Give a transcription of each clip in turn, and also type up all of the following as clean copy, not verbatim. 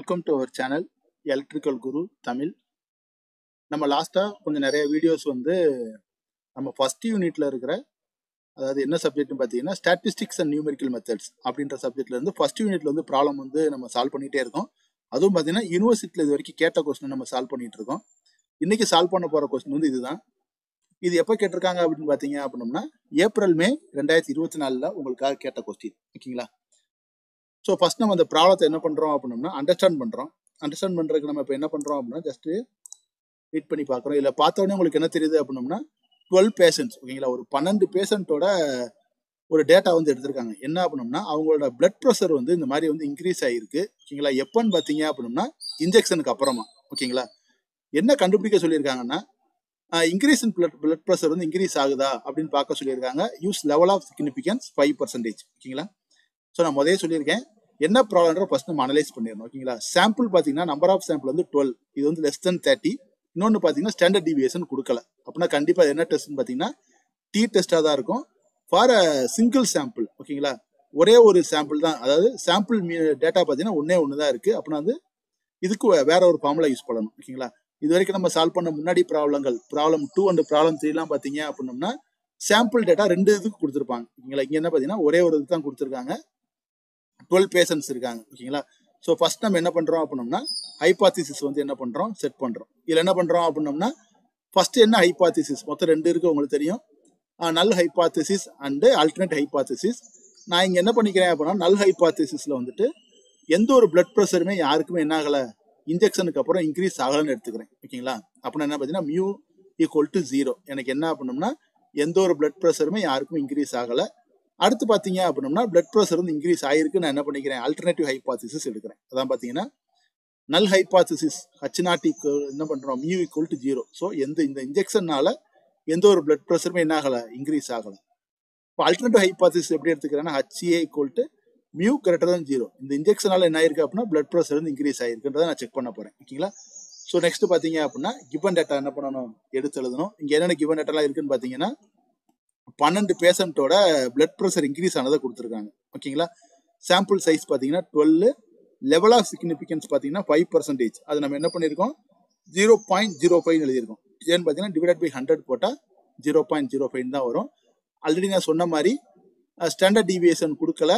Welcome to our channel electrical Guru Tamil. நம்ம லாஸ்ட்டாக கொஞ்சம் நிறைய வீடியோஸ் நம்ம ஃபர்ஸ்ட் யூனிட்ல இருக்கிற, அதாவது என்ன சப்ஜெக்ட்னு பார்த்தீங்கன்னா ஸ்டாட்டிஸ்டிக்ஸ் அண்ட் நியூமெரிக்கல் மெத்தட்ஸ் அப்படின்ற சப்ஜெக்ட்ல இருந்து ஃபர்ஸ்ட் யூனிட்ல ப்ராப்ளம் நம்ம சால்வ் பண்ணிட்டே இருக்கோம். அதுவும் பார்த்தீங்கன்னா யூனிவர்சிட்டியில் இது வரைக்கும் கேட்ட கொஸ்டின் நம்ம சால்வ் பண்ணிட்டு இருக்கோம். இன்னைக்கு சால்வ் பண்ண போற கொஸ்டின் இதுதான். இது எப்போ கேட்டிருக்காங்க அப்படின்னு பார்த்தீங்க அப்படின்னா ஏப்ரல் மே 2024 உங்களுக்காக கேட்ட கொஸ்டின். ஓகேங்களா? ஸோ ஃபர்ஸ்ட் நம்ம அந்த ப்ராப்ளத்தை என்ன பண்றோம் அப்படின்னா அண்டர்ஸ்டாண்ட் பண்றதுக்கு நம்ம இப்போ என்ன பண்றோம் அப்படின்னா ஜஸ்ட் ரீட் பண்ணி பார்க்குறோம். இல்லை பார்த்தோன்னே உங்களுக்கு என்ன தெரியுது அப்படின்னா 12 பேஷண்ட்ஸ். ஓகேங்களா? ஒரு 12 பேஷண்ட்டோட ஒரு டேட்டா எடுத்திருக்காங்க. என்ன அப்படின்னா அவங்களோட பிளட் ப்ரெஷர் இந்த மாதிரி இன்க்ரீஸ் ஆகிருக்கு. ஓகேங்களா? எப்பன்னு பார்த்தீங்க அப்படின்னா இன்ஜெக்ஷனுக்கு அப்புறமா. ஓகேங்களா? என்ன கண்டுபிடிக்க சொல்லியிருக்காங்கன்னா increase in blood pressure increase ஆகுதா அப்படின்னு பார்க்க சொல்லியிருக்காங்க. Use level of significance 5%. ஓகேங்களா? ஸோ நான் முதலே சொல்லியிருக்கேன் என்ன ப்ராப்ளம்ன்ற ஃபர்ஸ்ட் நம்ம அனலைஸ் பண்ணிடணும். ஓகேங்களா? சாம்பிள் பார்த்தீங்கன்னா நம்பர் ஆஃப் சாம்பிள் 12, இது லெஸ் தென் 30. இன்னொன்று பார்த்தீங்கன்னா ஸ்டாண்டர்ட் டிவியேஷன் கொடுக்கல. அப்படின்னா கண்டிப்பாக என்ன டெஸ்ட்னு பார்த்தீங்கன்னா டி டெஸ்ட்டாக தான் இருக்கும் ஃபார் அ சிங்கிள் சாம்பிள். ஓகேங்களா? ஒரே ஒரு சாம்பிள் தான், அதாவது சாம்பிள் டேட்டா பார்த்தீங்கன்னா ஒன்று தான் இருக்கு. அப்படின்னா இதுக்கு வேற ஒரு ஃபார்முலா யூஸ் பண்ணணும். ஓகேங்களா? இது வரைக்கும் நம்ம சால்வ் பண்ண முன்னாடி ப்ராப்ளம் 2 அண்ட் ப்ராப்ளம் 3 பார்த்தீங்க அப்படின்னா சாம்பிள் டேட்டா 2 இதுக்கு கொடுத்துருப்பாங்க. ஓகேங்களா? இங்கே என்ன பார்த்தீங்கன்னா ஒரே ஒரு இதுக்கு தான் கொடுத்துருக்காங்க. 12 பேஷண்ட்ஸ் இருக்காங்க. ஓகேங்களா? ஸோ ஃபர்ஸ்ட் நம்ம என்ன பண்றோம் அப்படின்னா ஹைபாத்திசிஸ் என்ன பண்றோம், செட் பண்றோம். இதுல என்ன பண்றோம் அப்படின்னா ஃபர்ஸ்ட் என்ன ஹைபாத்திசிஸ், மொத்தம் 2 இருக்கு உங்களுக்கு தெரியும். நல் ஹைபாத்திசிஸ் அண்ட் அல்டர்னேட் ஹைபாத்திசிஸ். நான் இங்க என்ன பண்ணிக்கிறேன் அப்படின்னா நல் ஹைபாத்திசிஸ்ல எந்த ஒரு பிளட் ப்ரெஷருமே யாருக்குமே என்ன ஆகல, இன்ஜெக்ஷனுக்கு அப்புறம் இன்க்ரீஸ் ஆகலன்னு எடுத்துக்கிறேன். ஓகேங்களா? அப்படின்னா என்ன பார்த்தீங்கன்னா மியூ ஈக்குவல் டு 0. எனக்கு என்ன அப்படின்னா எந்த ஒரு பிளட் ப்ரெஷருமே யாருக்கும் இன்க்ரீஸ் ஆகல. அடுத்து பார்த்தீங்க அப்படின்னா பிளட் ப்ரெஷர் இன்க்ரீஸ் ஆயிருக்கு. நான் என்ன பண்ணிக்கிறேன், ஆல்டர்னேட்டிவ் ஹைபாத்திசிஸ் எடுக்கிறேன். அதான் பார்த்தீங்கன்னா நல் ஹைபாத்திசிஸ் H0 என்ன பண்றோம், மியூ ஈக்குவல் டு 0. ஸோ இந்த இன்ஜெக்ஷனால எந்த ஒரு பிளட் ப்ரெஷருமே என்ன ஆகல, இன்க்ரீஸ் ஆகல. இப்போ ஆல்டர்னேட்டிவ் ஹைபாத்திசிஸ் எப்படி எடுத்துக்கிறேன்னா HA equal to mu greater than 0. இந்த இன்ஜெக்ஷனால என்ன ஆயிருக்கு அப்படின்னா பிளட் ப்ரெஷர் இன்க்ரீஸ் ஆயிருக்குன்றதை நான் செக் பண்ண போறேன். ஓகேங்களா? ஸோ நெக்ஸ்ட் பார்த்தீங்க அப்படின்னா கிவன் டேட்டா என்ன பண்ணணும், எடுத்து எழுதணும். இங்க என்னென்ன கிவன் டேட்டாலாம் இருக்குன்னு பார்த்தீங்கன்னா 12 பேஷண்ட்டோட பிளட் ப்ரெஷர் இன்க்ரீஸ் ஆனதை கொடுத்துருக்காங்க. ஓகேங்களா? சாம்பிள் சைஸ் பார்த்தீங்கன்னா 12, லெவல் ஆஃப் சிக்னிஃபிகன்ஸ் பார்த்தீங்கன்னா 5%. அது நம்ம என்ன பண்ணியிருக்கோம் 0.05 எழுதியிருக்கோம். ஏன்னு பார்த்தீங்கன்னா டிவைட் பை 100 போட்டால் 0.05 தான் வரும். ஆல்ரெடி நான் சொன்ன மாதிரி ஸ்டாண்டர்ட் டிவியேஷன் கொடுக்கல,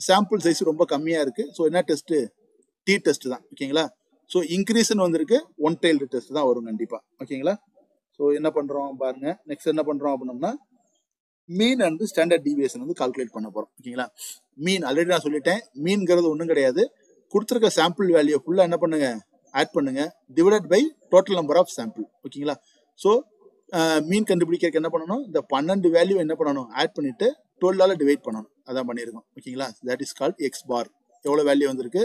சாம்பிள் சைஸ் ரொம்ப கம்மியாக இருக்கு. ஸோ என்ன டெஸ்ட், டி டெஸ்ட் தான். ஓகேங்களா? ஸோ இன்க்ரீஸ்ன்னு வந்திருக்கு, ஒன் டைல்டு டெஸ்ட் தான் வரும் கண்டிப்பாக. ஓகேங்களா? ஸோ என்ன பண்ணுறோம் பாருங்க. நெக்ஸ்ட் என்ன பண்ணுறோம் அப்படின்னா மீன் அண்ட் ஸ்டாண்டர்ட் டிவியேஷன் கால்குலேட் பண்ண போறோம். ஓகேங்களா? மீன் ஆல்ரெடி நான் சொல்லிட்டேன், மீன்ங்கிறது ஒன்றும் கிடையாது, கொடுத்துருக்க சாம்பிள் வேல்யூ ஃபுல்லா என்ன பண்ணுங்க, ஆட் பண்ணுங்க, divided by total number of sample. ஓகேங்களா? ஸோ மீன் கண்டுபிடிக்கிறதுக்கு என்ன பண்ணணும், இந்த 12 வேல்யூ என்ன பண்ணணும், ஆட் பண்ணிட்டு 12ஆல டிவைட் பண்ணணும். அதான் பண்ணியிருக்கோம். ஓகேங்களா? தட் இஸ் கால்ட் எக்ஸ் பார். எவ்வளோ வேல்யூ வந்திருக்கு,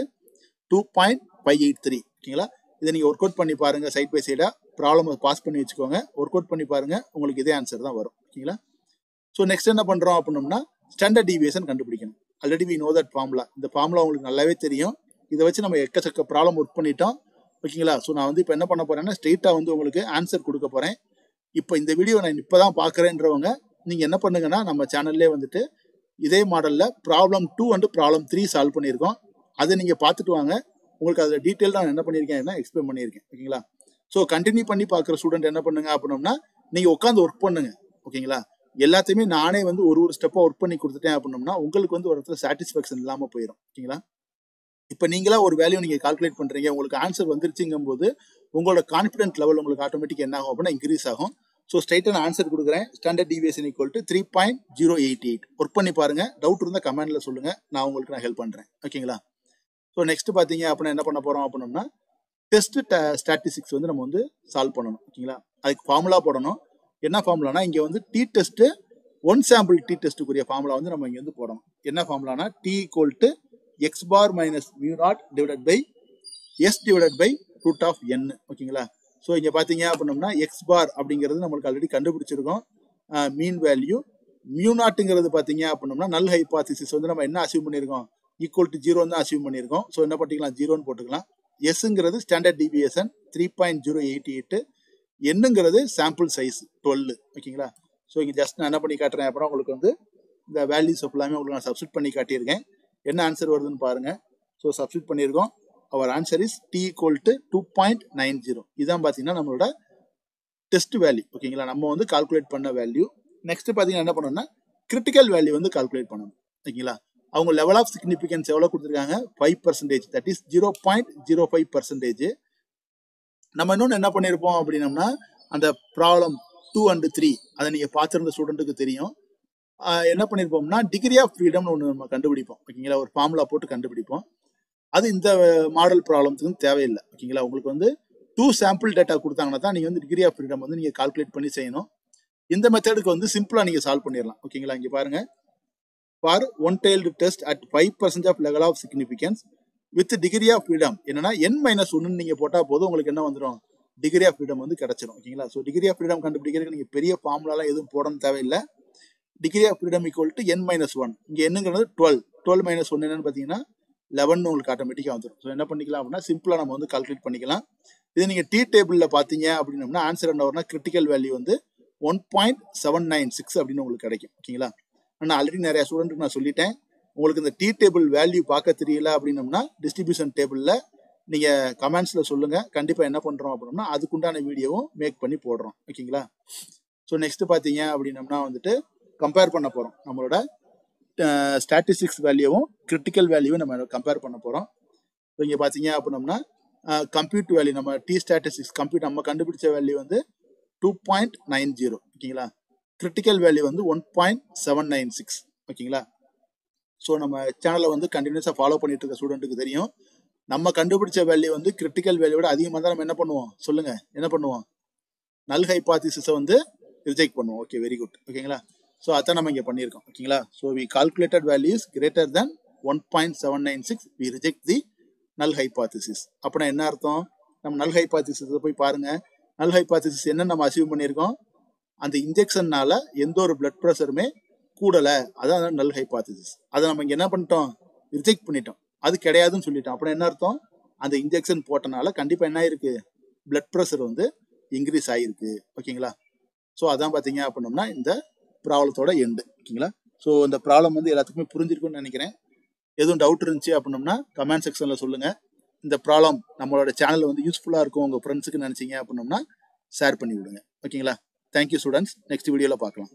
2.583. ஓகேங்களா? இதை நீங்க ஒர்க் அவுட் பண்ணி பாருங்க, சைட் பை சைடா ப்ராப்ளம் பாஸ் பண்ணி வச்சுக்கோங்க, ஒர்க் அவுட் பண்ணி பாருங்க, உங்களுக்கு இதே ஆன்சர் தான் வரும். ஓகேங்களா? ஸோ நெக்ஸ்ட் என்ன பண்றோம் அப்படின்னா ஸ்டாண்டர்ட் டிவியேஷன் கண்டுபிடிக்கணும். Already we know that formula. இந்த ஃபார்முலா உங்களுக்கு நல்லாவே தெரியும். இதை வச்சு நம்ம எக்கச்சக்க ப்ராப்ளம் ஒர்க் பண்ணிட்டோம். ஓகேங்களா? ஸோ நான் இப்போ என்ன பண்ண போறேன்னா ஸ்ட்ரெயிட்டா உங்களுக்கு ஆன்சர் கொடுக்க போறேன். இப்போ இந்த வீடியோ நான் இப்போதான் பார்க்குறேன்றவங்க நீங்க என்ன பண்ணுங்கன்னா நம்ம சேனல்லே இதே மாடல்ல ப்ராப்ளம் 2 அண்ட் ப்ராப்ளம் 3 சால்வ் பண்ணியிருக்கோம். அதை நீங்க பார்த்துட்டு வாங்க. உங்களுக்கு அதில் டீட்டெயில் நான் என்ன பண்ணியிருக்கேன், எக்ஸ்பிளைன் பண்ணியிருக்கேன். ஓகேங்களா? ஸோ கண்டினியூ பண்ணி பார்க்குற ஸ்டூடெண்ட் என்ன பண்ணுங்க அப்படின்னா நீங்க உட்காந்து ஒர்க் பண்ணுங்க. ஓகேங்களா? எல்லாத்தையுமே நானே ஒரு ஸ்டெப்பா ஒர்க் பண்ணி கொடுத்துட்டேன் அப்படின்னா உங்களுக்கு ஒரு இடத்துல சாட்டிஸ்ஃபேக்ஷன் இல்லாம போயிடும். ஓகேங்களா? இப்ப நீங்களா ஒரு வேல்யூ நீங்க கால்குலேட் பண்றீங்க, உங்களுக்கு ஆன்சர் வந்துருச்சுங்கும் போது உங்களோட கான்பிடன்ட் லெவல் உங்களுக்கு ஆட்டோமேட்டிக் என்ன ஆகும் அப்படின்னா இன்க்ரீஸ் ஆகும். ஸோ ஸ்ட்ரைட்டா நான் ஆன்சர் கொடுக்குறேன். Standard deviation equal to 3.088. Work பண்ணி பாருங்க. டவுட் இருந்தா கமெண்ட்ல சொல்லுங்க, நான் உங்களுக்கு ஹெல்ப் பண்றேன். ஓகேங்களா? ஸோ நெக்ஸ்ட் பாத்தீங்க அப்படின்னா என்ன பண்ண போறோம் அப்படின்னா டெஸ்ட் ஸ்டாட்டிஸ்டிக்ஸ் நம்ம சால்வ் பண்ணணும். ஓகேங்களா? அதுக்கு ஃபார்முலா போடணும். என்ன ஃபார்முலானா இங்க T test one sample T டெஸ்ட்டுக்குரிய ஃபார்முலா நம்ம இங்க போடணும். என்ன ஃபார்முலானா T equal to X bar minus mu naught divided by S divided by root of N. ஓகேங்களா? ஸோ இங்க பாத்தீங்க அப்படின்னா எக்ஸ் பார் அப்படிங்கிறது நம்மளுக்கு ஆல்ரெடி கண்டுபிடிச்சிருக்கோம், மீன் வேல்யூ. மியூ நாட்டுங்கிறது பாத்தீங்க அப்படின்னா நல் ஹைபாத்திசிஸ் நம்ம என்ன அசீவ் பண்ணியிருக்கோம், ஈக்குவல் டு 0 தான் அசீவ் பண்ணியிருக்கோம். ஸோ என்ன பண்ணிக்கலாம், 0ன்னு போட்டுக்கலாம். எஸ்ங்கிறது ஸ்டாண்டர்ட் டிவியேஷன் 3.088. என்னங்கிறது சாம்பிள் சைஸ் 12. ஓகேங்களா? ஸோ இங்கே ஜஸ்ட் நான் என்ன பண்ணி காட்டுறேன், அப்புறம் உங்களுக்கு இந்த வேல்யூஸ் எல்லாமே உங்களுக்கு நான் சப்ஸ்டிட் பண்ணி காட்டியிருக்கேன். என்ன ஆன்சர் வருதுன்னு பாருங்க. ஸோ சப்ஸ்டிட் பண்ணியிருக்கோம். Our answer is t equal to 2.90. இதுதான் பார்த்தீங்கன்னா நம்மளோட டெஸ்ட் வேல்யூ. ஓகேங்களா, நம்ம வந்து கால்குலேட் பண்ண வேல்யூ. நெக்ஸ்ட் பார்த்தீங்கன்னா என்ன பண்ணணும்னா கிரிட்டிக்கல் வேல்யூ வந்து கால்குலேட் பண்ணணும். ஓகேங்களா, அவங்க லெவல் ஆஃப் சிக்னிஃபிகன்ஸ் எவ்வளோ கொடுத்துருக்காங்க, 5%, தட் இஸ் 0.05%. நம்ம இன்னொன்று என்ன பண்ணியிருப்போம் அப்படின்னம்னா அந்த ப்ராப்ளம் 2 and 3 அதை நீங்கள் பார்த்துருந்த ஸ்டூடெண்ட்டுக்கு தெரியும். என்ன பண்ணியிருப்போம்னா டிகிரி ஆஃப் ஃப்ரீடம்னு ஒன்று நம்ம கண்டுபிடிப்போம். ஓகேங்களா, ஒரு ஃபார்முலா போட்டு கண்டுபிடிப்போம். அது இந்த மாடல் ப்ராப்ளம்ஸுக்கு தேவையில்லை. ஓகேங்களா, உங்களுக்கு வந்து 2 சாம்பிள் டேட்டா கொடுத்தாங்கன்னா தான் நீங்கள் வந்து டிகிரி ஆஃப் ஃப்ரீடம் வந்து நீங்கள் கால்குலேட் பண்ணி செய்யணும். இந்த மெத்தடுக்கு வந்து சிம்பிளாக நீங்கள் சால்வ் பண்ணிடலாம். ஓகேங்களா, இங்கே பாருங்க, for one tailed test at 5% of level of significance with degree of freedom என்னன்னா n-1 நீங்கள் போட்டால் போதும் உங்களுக்கு என்ன வந்துடும், டிகிரி ஆஃப் ஃப்ரீடம் வந்து கிடைச்சிடும். ஓகேங்களா, ஸோ டிகிரி ஆஃப் ஃப்ரீடம் கண்டுபிடிக்கிறதுக்கு நீங்கள் பெரிய ஃபார்முலாலாம் எதுவும் போடணும் தேவையில்லை. Degree of freedom equal to n-1. இங்கே என்னங்கிறது 12 - 1 என்னன்னு பார்த்தீங்கன்னா 11 உங்களுக்கு ஆட்டோமேட்டிக்காக வந்துடும். ஸோ என்ன பண்ணிக்கலாம் அப்படின்னா சிம்பிளாக நம்ம வந்து கால்குலேட் பண்ணிக்கலாம். இது நீங்கள் டி டேபிளில் பார்த்தீங்க அப்படின்னம்னா ஆன்சர் என்ன வரும்னா கிரிட்டிக்கல் வேல்யூ வந்து 1.796 அப்படின்னு உங்களுக்கு கிடைக்கும். ஓகேங்களா, நான் ஆல்ரெடி நிறைய ஸ்டூடெண்ட்டுக்கு நான் சொல்லிட்டேன், உங்களுக்கு இந்த டி டேபிள் வேல்யூ பார்க்க தெரியல அப்படின்னம்னா டிஸ்ட்ரிபியூஷன் டேபிளில் நீங்கள் கமெண்ட்ஸில் சொல்லுங்கள். கண்டிப்பாக என்ன பண்ணுறோம் அப்படின்னா அதுக்குண்டான வீடியோவும் மேக் பண்ணி போடுறோம். ஓகேங்களா, ஸோ நெக்ஸ்ட் பார்த்தீங்க அப்படின்னம்னா வந்துட்டு கம்பேர் பண்ண போகிறோம். நம்மளோட ஸ்டாட்டிஸ்டிக்ஸ் வேல்யூவும் கிரிட்டிக்கல் வேல்யூவும் நம்ம கம்பேர் பண்ண போகிறோம். ஸோ இங்கே பார்த்தீங்க அப்படின்னம்னா கம்ப்யூட் வேல்யூ நம்ம டி ஸ்டாட்டிஸ்டிக்ஸ் கம்ப்யூட் நம்ம கண்டுபிடிச்ச வேல்யூ வந்து 2.90. ஓகேங்களா, கிரிட்டிக்கல் வேல்யூ வந்து 1.796. ஓகேங்களா, ஸோ நம்ம சேனலை வந்து கண்டினியூஸாக ஃபாலோ பண்ணிட்டு இருக்க ஸ்டூடெண்ட்டுக்கு தெரியும், நம்ம கண்டுபிடிச்ச வேல்யூ வந்து கிரிட்டிக்கல் வேல்யூவோட அதிகமாக தான் நம்ம என்ன பண்ணுவோம் சொல்லுங்க, என்ன பண்ணுவோம், நல் ஹைபாதிசிஸை வந்து ரிஜெக்ட் பண்ணுவோம். Okay, very good. ஓகேங்களா, ஸோ அதான் நம்ம இங்கே பண்ணியிருக்கோம். ஓகேங்களா, so we calculated value is greater then 1.796, we reject the null hypothesis. அப்படின்னா என்ன அர்த்தம், நம்ம நல் ஹைபாதிசிஸ் போய் பாருங்க. நல் ஹைபாதிசிஸ் என்ன நம்ம அசீவ் பண்ணியிருக்கோம், அந்த இன்ஜெக்ஷன்னால எந்த ஒரு பிளட் ப்ரெஷருமே கூடலை, அதான் நல் ஹைபாதிசிஸ். அதை நம்ம இங்கே என்ன பண்ணிட்டோம், ரிஜெக்ட் பண்ணிட்டோம், அது கிடையாதுன்னு சொல்லிட்டோம். அப்படின்னா என்ன அர்த்தம், அந்த இன்ஜெக்ஷன் போட்டனால கண்டிப்பாக என்ன ஆயிருக்கு, பிளட் ப்ரெஷர் வந்து இன்க்ரீஸ் ஆகிருக்கு. ஓகேங்களா, ஸோ அதான் பார்த்தீங்க அப்படின்னோம்னா இந்த ப்ராப்ளத்தோட எண்டு. ஓகேங்களா, ஸோ இந்த ப்ராப்ளம் வந்து எல்லாத்துக்குமே புரிஞ்சிருக்குன்னு நினைக்கிறேன். எதுவும் டவுட் இருந்துச்சு அப்படின்னோம்னா கமெண்ட் செக்ஷனில் சொல்லுங்கள். இந்த ப்ராப்ளம் நம்மளோட சேனல் வந்து யூஸ்ஃபுல்லாக இருக்கும் உங்கள் ஃப்ரெண்ட்ஸுக்கு நினச்சிங்க அப்படின்னோம்னா ஷேர் பண்ணி விடுங்க. ஓகேங்களா, தேங்க்யூ ஸ்டூடெண்ட்ஸ், நெக்ஸ்ட் வீடியோவில் பார்க்கலாம்.